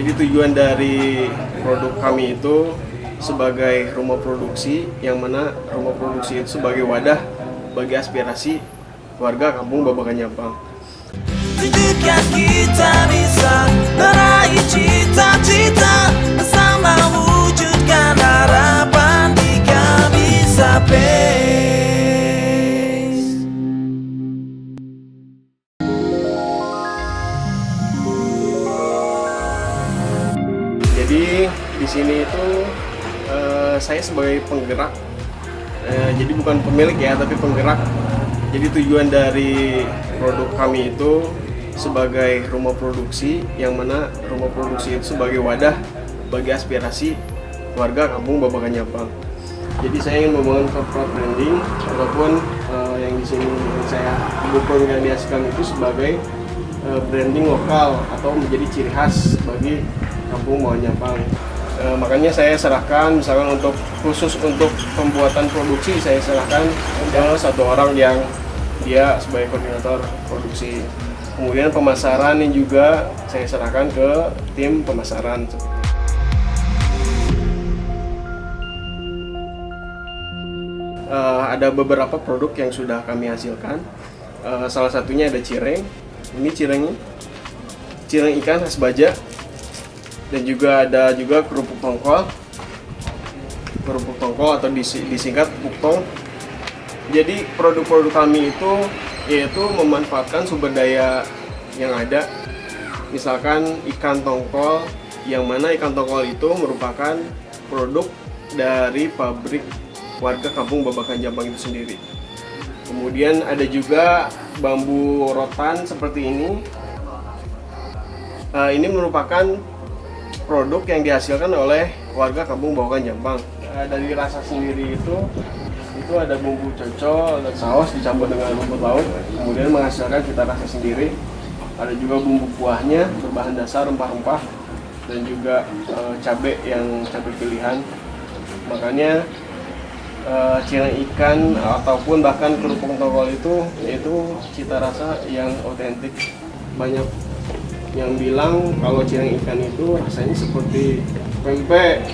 Jadi tujuan dari produk kami itu sebagai rumah produksi, yang mana rumah produksi itu sebagai wadah bagi aspirasi warga kampung Babakan Jampang. Tunjukkan kita bisa meraih cita-cita bersama, wujudkan harapan di Kabisa Pace. Jadi di sini itu saya sebagai penggerak, jadi bukan pemilik ya, tapi penggerak. Jadi tujuan dari produk kami itu sebagai rumah produksi, yang mana rumah produksi itu sebagai wadah bagi aspirasi warga kampung Babakan Jampang. Jadi saya ingin membangun corporate branding, ataupun yang di sini saya mengorganisasikan itu sebagai branding lokal atau menjadi ciri khas bagi kampung Babakan Jampang. Makanya saya serahkan, misalkan untuk khusus untuk pembuatan produksi, saya serahkan ke satu orang yang dia sebagai koordinator produksi. Kemudian pemasaran ini juga saya serahkan ke tim pemasaran. Ada beberapa produk yang sudah kami hasilkan. Salah satunya ada cireng. Ini cirengnya, cireng ikan khas Baja. Dan juga ada juga kerupuk tongkol atau disingkat puktong. Jadi produk-produk kami itu yaitu memanfaatkan sumber daya yang ada. Misalkan ikan tongkol, yang mana ikan tongkol itu merupakan produk dari pabrik warga kampung Babakan Jampang itu sendiri. Kemudian ada juga bambu rotan seperti ini. Ini merupakan produk yang dihasilkan oleh warga kampung Babakan Jampang. Dari rasa sendiri itu ada bumbu cocol dan saus dicampur dengan rumput laut, kemudian menghasilkan cita rasa sendiri. Ada juga bumbu kuahnya berbahan dasar rempah-rempah dan juga cabai pilihan. Makanya cireng ikan ataupun bahkan kerupuk tongkol itu cita rasa yang otentik. Banyak yang bilang kalau cireng ikan itu rasanya seperti pempek,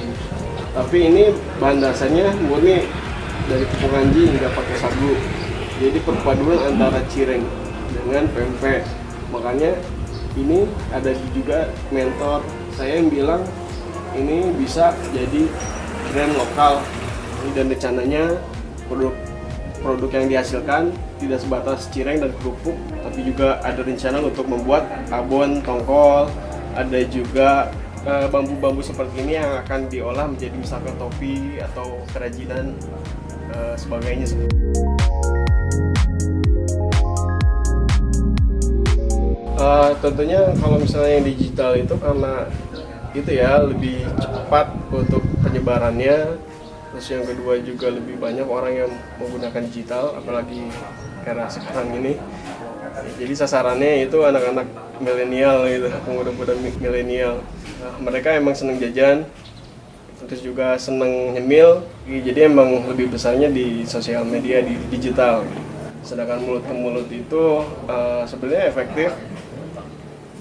tapi ini bahan dasarnya murni dari tepung kanji, nggak pakai sagu. Jadi perpaduan antara cireng dengan pempek. Makanya ini ada juga mentor saya yang bilang ini bisa jadi brand lokal. Dan rencananya produk yang dihasilkan tidak sebatas cireng dan kerupuk, tapi juga ada rencana untuk membuat abon tongkol. Ada juga bambu-bambu seperti ini yang akan diolah menjadi misalkan topi atau kerajinan sebagainya. Tentunya kalau misalnya yang digital itu karena itu ya lebih cepat untuk penyebarannya. Terus yang kedua juga lebih banyak orang yang menggunakan digital, apalagi era sekarang ini. Jadi sasarannya itu anak-anak milenial gitu, pemuda-pemuda milenial. Mereka emang seneng jajan, terus juga seneng nyemil. Jadi emang lebih besarnya di sosial media, di digital. Sedangkan mulut ke mulut itu sebenarnya efektif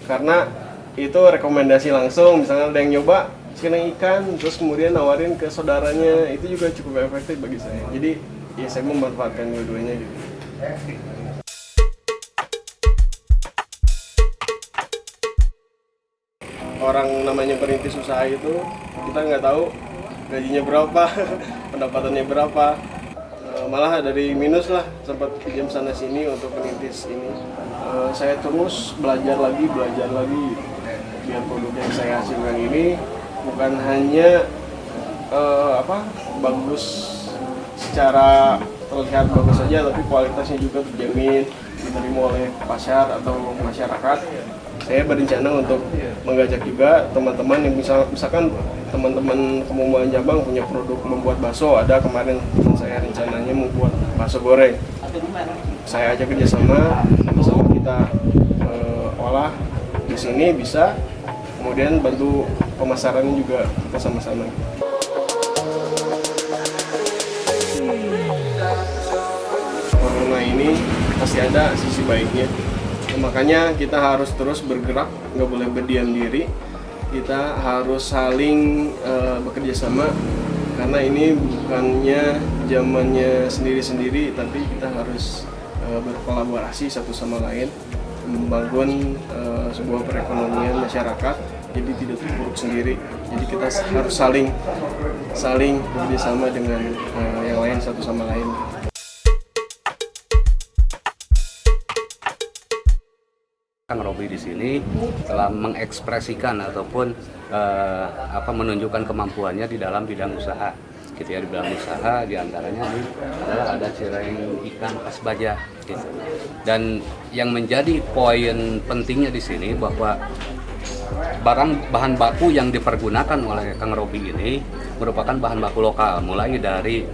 karena itu rekomendasi langsung. Misalnya ada yang nyoba cireng ikan, terus kemudian nawarin ke saudaranya, itu juga cukup efektif bagi saya. Jadi ya saya memanfaatkan dua-duanya gitu. Orang namanya perintis usaha itu kita nggak tahu gajinya berapa, pendapatannya berapa, malah dari minus lah, sempat jam sana sini untuk perintis ini. Saya terus belajar lagi biar produk yang saya hasilkan ini bukan hanya bagus secara terlihat bagus saja, tapi kualitasnya juga terjamin, diterima oleh pasar atau masyarakat. Saya berencana untuk mengajak juga teman-teman yang misalkan teman-teman kampung Babakan Jampang punya produk membuat bakso. Ada kemarin teman saya rencananya membuat bakso goreng. Saya ajak kerjasama, sama-sama kita olah di sini bisa. Kemudian bantu pemasarannya juga kita sama-sama. Corona ini pasti ada sisi baiknya. Makanya kita harus terus bergerak, nggak boleh berdiam diri. kita harus saling bekerja sama, karena ini bukannya zamannya sendiri-sendiri, tapi kita harus berkolaborasi satu sama lain, membangun sebuah perekonomian masyarakat, jadi tidak terpuruk sendiri. Jadi kita harus saling bekerja sama dengan yang lain satu sama lain. Kang Robi di sini telah mengekspresikan ataupun menunjukkan kemampuannya di dalam bidang usaha. Gitu ya, di bidang usaha diantaranya ini adalah ada cireng ikan khas Baja. Gitu. Dan yang menjadi poin pentingnya di sini bahwa bahan baku yang dipergunakan oleh Kang Robi ini merupakan bahan baku lokal, mulai dari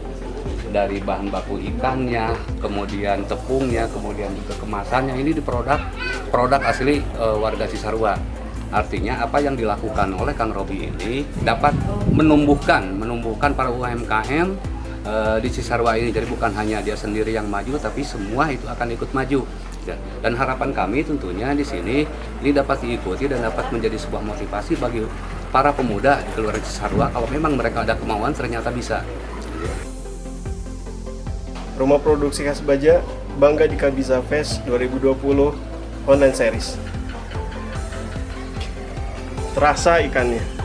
bahan baku ikannya, kemudian tepungnya, kemudian juga kemasannya, ini di produk asli warga Cisarua. Artinya apa yang dilakukan oleh Kang Robi ini dapat menumbuhkan para UMKM di Cisarua ini. Jadi bukan hanya dia sendiri yang maju, tapi semua itu akan ikut maju. Dan harapan kami tentunya di sini ini dapat diikuti dan dapat menjadi sebuah motivasi bagi para pemuda di keluarga Cisarua, kalau memang mereka ada kemauan ternyata bisa. Rumah Produksi Khas Baja bangga di Kabisa Fest 2020 online series. Terasa ikannya.